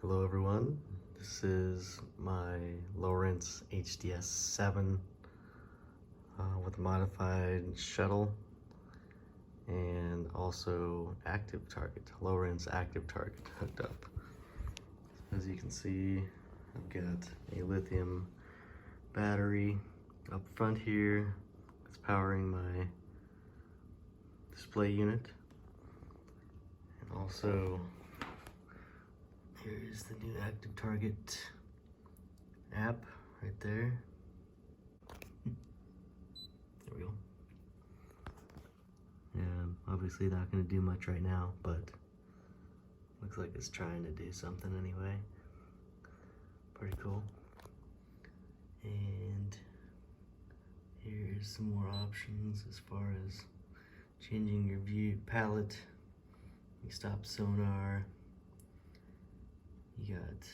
Hello everyone, this is my Lowrance HDS 7 with a modified shuttle and also active target, Lowrance active target hooked up. As you can see, I've got a lithium battery up front here. It's powering my display unit, and also here's the new active target app right there. There we go. And obviously not going to do much right now, but looks like it's trying to do something anyway. Pretty cool. And here's some more options as far as changing your view palette. You stop sonar. You got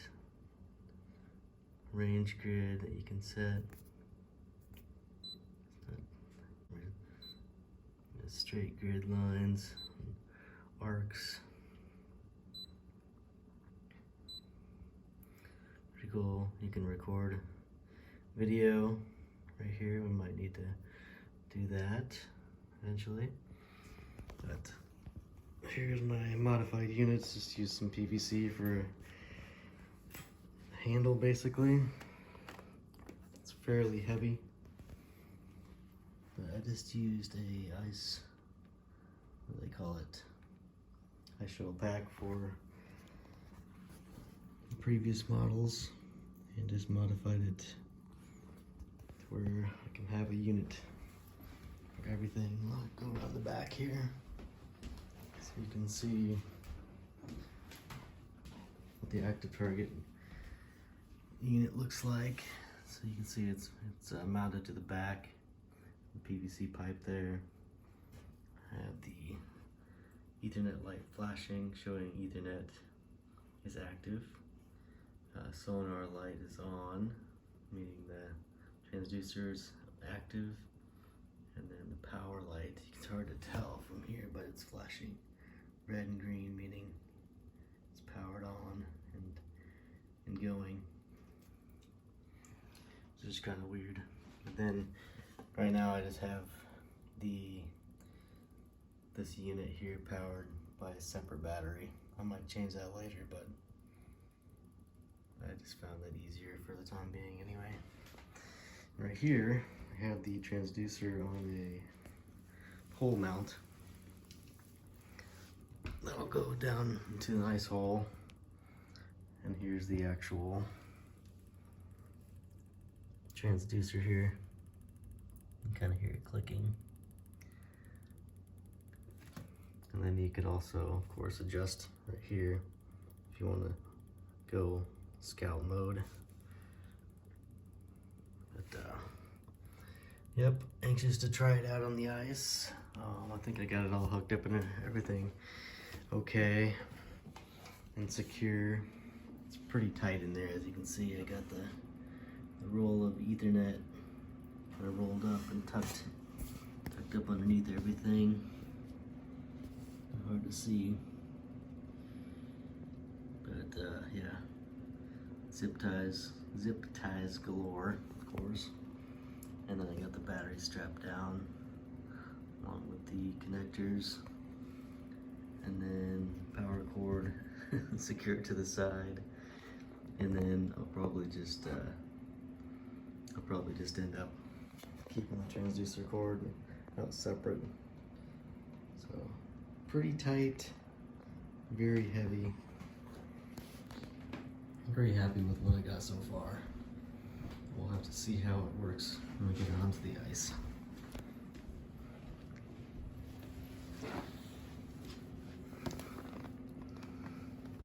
range grid that you can set. Straight grid lines, arcs. Pretty cool. You can record video right here. We might need to do that eventually. But here's my modified units. Just use some PVC for handle basically. It's fairly heavy, but I just used a ice, what do they call it, ice shuttle pack for the previous models, and just modified it to where I can have a unit for everything. I'll go around the back here so you can see what the active target unit looks like. So you can see it's mounted to the back, the PVC pipe there. I have the Ethernet light flashing showing Ethernet is active. Sonar light is on, meaning the transducer is active. And then the power light, it's hard to tell from here, but it's flashing red and green, meaning it's powered on and going. It's just kind of weird. But then right now I just have this unit here powered by a separate battery. I might change that later, but I just found that easier for the time being anyway. Right here I have the transducer on a pole mount. That'll go down into the ice hole, and here's the actual transducer here. You can kind of hear it clicking. And then you could also, of course, adjust right here if you want to go scout mode. But yep, anxious to try it out on the ice. I think I got it all hooked up and everything okay and secure. It's pretty tight in there, as you can see. I got the roll of Ethernet kind of rolled up and tucked up underneath everything. Hard to see, but yeah, zip ties galore, of course. And then I got the battery strapped down along with the connectors, and then power cord secured to the side. And then I'll probably just end up keeping the transducer cord out separate. So pretty tight, very heavy. I'm very happy with what I got so far. We'll have to see how it works when we get onto the ice.